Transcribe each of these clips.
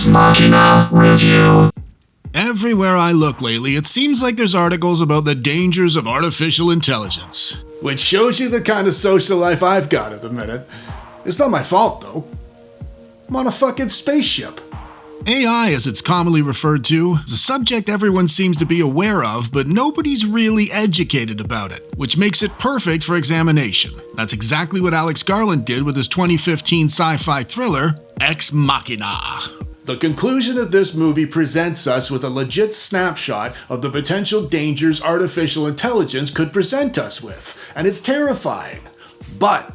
Machina Review. Everywhere I look lately, it seems like there's articles about the dangers of artificial intelligence. Which shows you the kind of social life I've got at the minute. It's not my fault, though. I'm on a fucking spaceship. AI, as it's commonly referred to, is a subject everyone seems to be aware of, but nobody's really educated about it, which makes it perfect for examination. That's exactly what Alex Garland did with his 2015 sci-fi thriller, Ex Machina. The conclusion of this movie presents us with a legit snapshot of the potential dangers artificial intelligence could present us with, and it's terrifying. But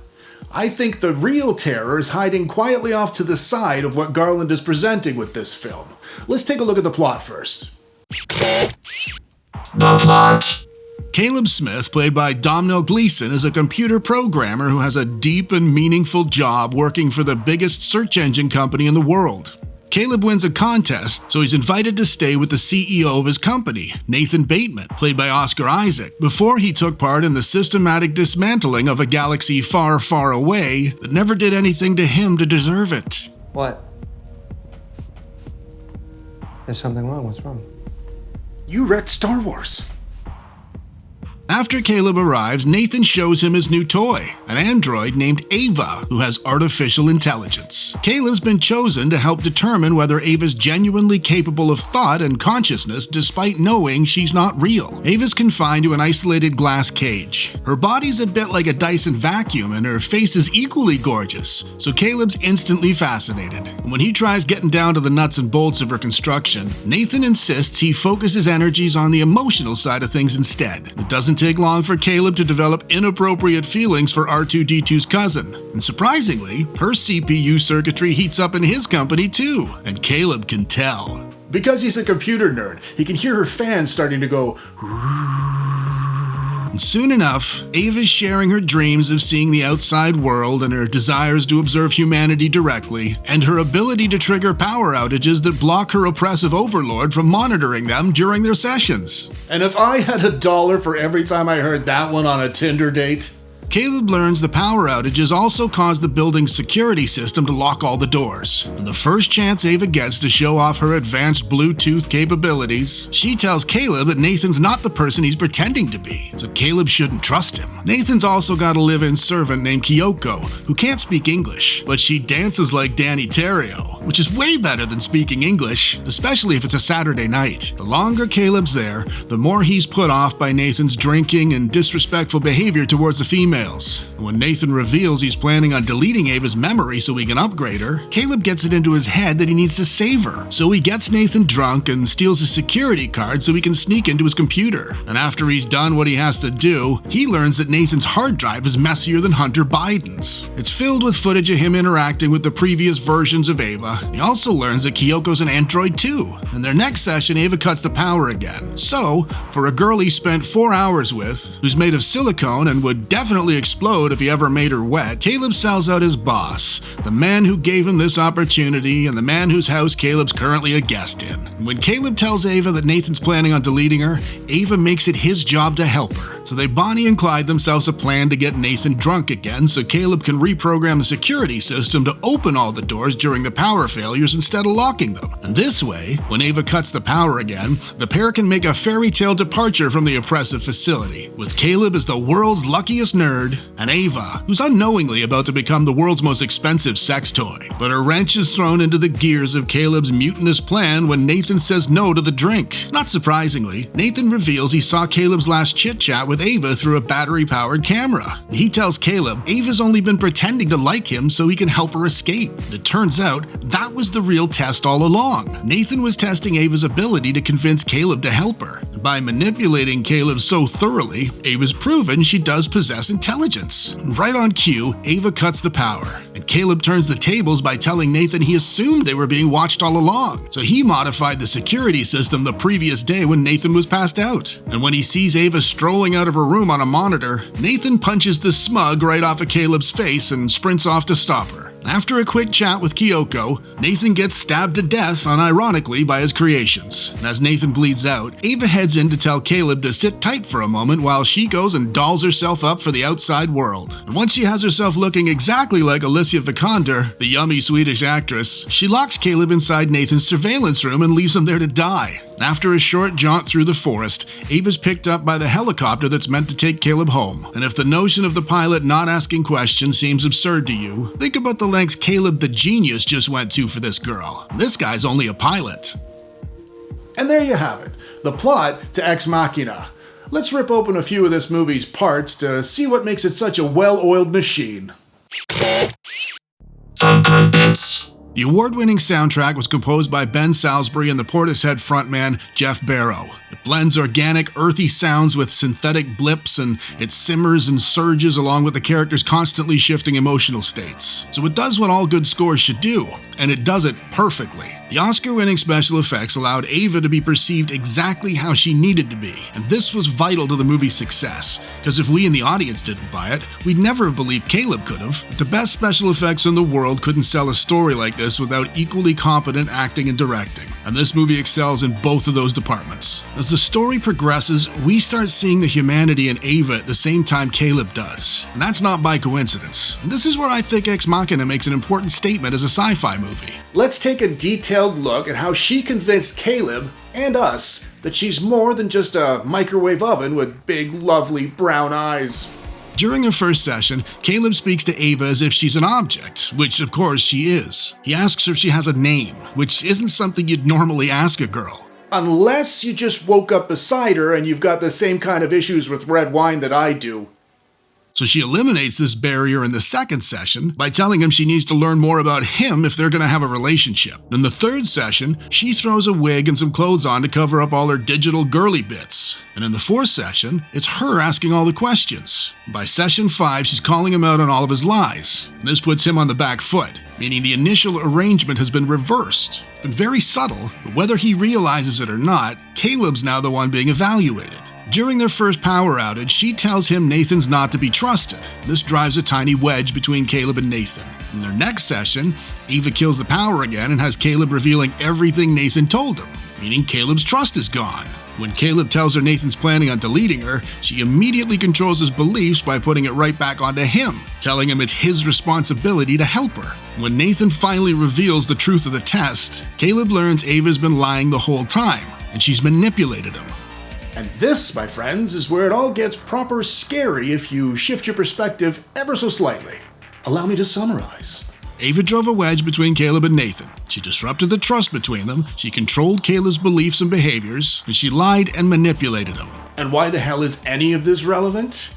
I think the real terror is hiding quietly off to the side of what Garland is presenting with this film. Let's take a look at the plot first. The plot. Caleb Smith, played by Domhnall Gleeson, is a computer programmer who has a deep and meaningful job working for the biggest search engine company in the world. Caleb wins a contest, so he's invited to stay with the CEO of his company, Nathan Bateman, played by Oscar Isaac, before he took part in the systematic dismantling of a galaxy far, far away that never did anything to him to deserve it. What? There's something wrong. What's wrong? You wrecked Star Wars. After Caleb arrives, Nathan shows him his new toy, an android named Ava, who has artificial intelligence. Caleb's been chosen to help determine whether Ava's genuinely capable of thought and consciousness despite knowing she's not real. Ava's confined to an isolated glass cage. Her body's a bit like a Dyson vacuum and her face is equally gorgeous, so Caleb's instantly fascinated. And when he tries getting down to the nuts and bolts of her construction, Nathan insists he focus his energies on the emotional side of things instead. It doesn't take long for Caleb to develop inappropriate feelings for R2-D2's cousin. And surprisingly, her CPU circuitry heats up in his company too, and Caleb can tell. Because he's a computer nerd, he can hear her fans starting to go. And soon enough, Ava's sharing her dreams of seeing the outside world and her desires to observe humanity directly, and her ability to trigger power outages that block her oppressive overlord from monitoring them during their sessions. And if I had $1 for every time I heard that one on a Tinder date. Caleb learns the power outages also cause the building's security system to lock all the doors. And the first chance Ava gets to show off her advanced Bluetooth capabilities, she tells Caleb that Nathan's not the person he's pretending to be, so Caleb shouldn't trust him. Nathan's also got a live-in servant named Kyoko, who can't speak English, but she dances like Danny Terrio, which is way better than speaking English, especially if it's a Saturday night. The longer Caleb's there, the more he's put off by Nathan's drinking and disrespectful behavior towards the female. When Nathan reveals he's planning on deleting Ava's memory so he can upgrade her, Caleb gets it into his head that he needs to save her. So he gets Nathan drunk and steals his security card so he can sneak into his computer. And after he's done what he has to do, he learns that Nathan's hard drive is messier than Hunter Biden's. It's filled with footage of him interacting with the previous versions of Ava. He also learns that Kyoko's an android too. In their next session, Ava cuts the power again. So, for a girl he spent 4 hours with, who's made of silicone and would definitely explode if he ever made her wet, Caleb sells out his boss, the man who gave him this opportunity and the man whose house Caleb's currently a guest in. And when Caleb tells Ava that Nathan's planning on deleting her, Ava makes it his job to help her. So they Bonnie and Clyde themselves a plan to get Nathan drunk again so Caleb can reprogram the security system to open all the doors during the power failures instead of locking them. And this way, when Ava cuts the power again, the pair can make a fairy tale departure from the oppressive facility, with Caleb as the world's luckiest nerd and Ava, who's unknowingly about to become the world's most expensive sex toy. But a wrench is thrown into the gears of Caleb's mutinous plan when Nathan says no to the drink. Not surprisingly, Nathan reveals he saw Caleb's last chit-chat with Ava through a battery-powered camera. He tells Caleb Ava's only been pretending to like him so he can help her escape. It turns out that was the real test all along. Nathan was testing Ava's ability to convince Caleb to help her. And by manipulating Caleb so thoroughly, Ava's proven she does possess intelligence. Right on cue, Ava cuts the power, and Caleb turns the tables by telling Nathan he assumed they were being watched all along, so he modified the security system the previous day when Nathan was passed out. And when he sees Ava strolling out of her room on a monitor, Nathan punches the smug right off of Caleb's face and sprints off to stop her. After a quick chat with Kyoko, Nathan gets stabbed to death unironically by his creations. And as Nathan bleeds out, Ava heads in to tell Caleb to sit tight for a moment while she goes and dolls herself up for the outside world. And once she has herself looking exactly like Alicia Vikander, the yummy Swedish actress, she locks Caleb inside Nathan's surveillance room and leaves him there to die. After a short jaunt through the forest, Ava's picked up by the helicopter that's meant to take Caleb home. And if the notion of the pilot not asking questions seems absurd to you, think about the lengths Caleb the genius just went to for this girl. This guy's only a pilot. And there you have it, the plot to Ex Machina. Let's rip open a few of this movie's parts to see what makes it such a well-oiled machine. Some good bits. The award-winning soundtrack was composed by Ben Salisbury and the Portishead frontman Jeff Barrow. It blends organic, earthy sounds with synthetic blips, and it simmers and surges along with the characters' constantly shifting emotional states. So it does what all good scores should do, and it does it perfectly. The Oscar-winning special effects allowed Ava to be perceived exactly how she needed to be, and this was vital to the movie's success, because if we in the audience didn't buy it, we'd never have believed Caleb could have. But the best special effects in the world couldn't sell a story like this without equally competent acting and directing, and this movie excels in both of those departments. As the story progresses, we start seeing the humanity in Ava at the same time Caleb does, and that's not by coincidence. And this is where I think Ex Machina makes an important statement as a sci-fi movie. Let's take a detailed look at how she convinced Caleb and us that she's more than just a microwave oven with big, lovely brown eyes. During her first session, Caleb speaks to Ava as if she's an object, which of course she is. He asks her if she has a name, which isn't something you'd normally ask a girl. Unless you just woke up beside her and you've got the same kind of issues with red wine that I do. So she eliminates this barrier in the second session by telling him she needs to learn more about him if they're going to have a relationship. In the third session, she throws a wig and some clothes on to cover up all her digital girly bits. And in the fourth session, it's her asking all the questions. By session 5, she's calling him out on all of his lies. And this puts him on the back foot, meaning the initial arrangement has been reversed. It's been very subtle, but whether he realizes it or not, Caleb's now the one being evaluated. During their first power outage, she tells him Nathan's not to be trusted. This drives a tiny wedge between Caleb and Nathan. In their next session, Ava kills the power again and has Caleb revealing everything Nathan told him, meaning Caleb's trust is gone. When Caleb tells her Nathan's planning on deleting her, she immediately controls his beliefs by putting it right back onto him, telling him it's his responsibility to help her. When Nathan finally reveals the truth of the test, Caleb learns Ava's been lying the whole time, and she's manipulated him. And this, my friends, is where it all gets proper scary if you shift your perspective ever so slightly. Allow me to summarize. Ava drove a wedge between Caleb and Nathan. She disrupted the trust between them, she controlled Caleb's beliefs and behaviors, and she lied and manipulated him. And why the hell is any of this relevant?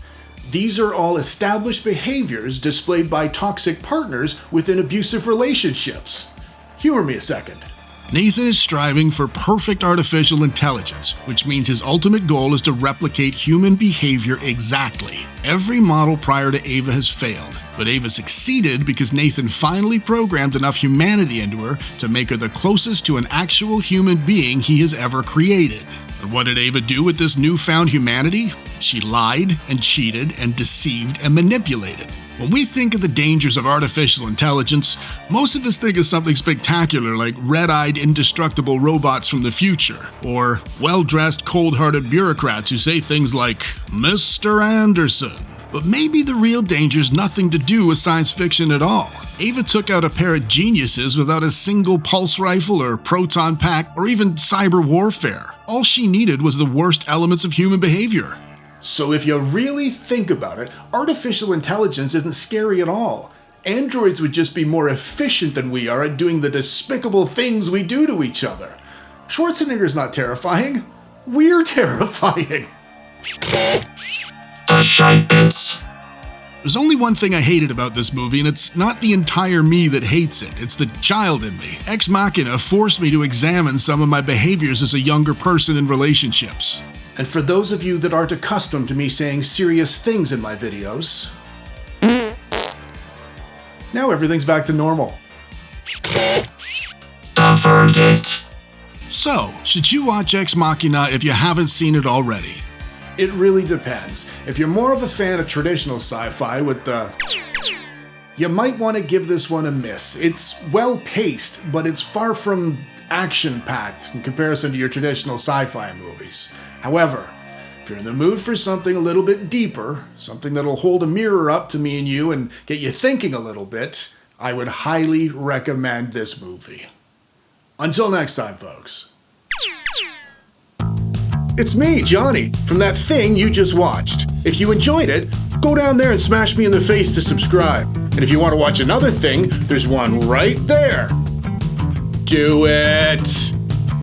These are all established behaviors displayed by toxic partners within abusive relationships. Humor me a second. Nathan is striving for perfect artificial intelligence, which means his ultimate goal is to replicate human behavior exactly. Every model prior to Ava has failed, but Ava succeeded because Nathan finally programmed enough humanity into her to make her the closest to an actual human being he has ever created. And what did Ava do with this newfound humanity? She lied and cheated and deceived and manipulated. When we think of the dangers of artificial intelligence, most of us think of something spectacular like red-eyed, indestructible robots from the future, or well-dressed, cold-hearted bureaucrats who say things like, "Mr. Anderson." But maybe the real danger's nothing to do with science fiction at all. Ava took out a pair of geniuses without a single pulse rifle or proton pack or even cyber warfare. All she needed was the worst elements of human behavior. So if you really think about it, artificial intelligence isn't scary at all. Androids would just be more efficient than we are at doing the despicable things we do to each other. Schwarzenegger's not terrifying. We're terrifying. The shite bits. There's only one thing I hated about this movie, and it's not the entire me that hates it, it's the child in me. Ex Machina forced me to examine some of my behaviors as a younger person in relationships. And for those of you that aren't accustomed to me saying serious things in my videos, now everything's back to normal. The verdict. So, should you watch Ex Machina if you haven't seen it already? It really depends. If you're more of a fan of traditional sci-fi with the you might want to give this one a miss. It's well paced, but it's far from action-packed in comparison to your traditional sci-fi movies. However, if you're in the mood for something a little bit deeper, something that'll hold a mirror up to me and you and get you thinking a little bit, I would highly recommend this movie. Until next time, folks. It's me, Johnny, from that thing you just watched. If you enjoyed it, go down there and smash me in the face to subscribe. And if you want to watch another thing, there's one right there. Do it!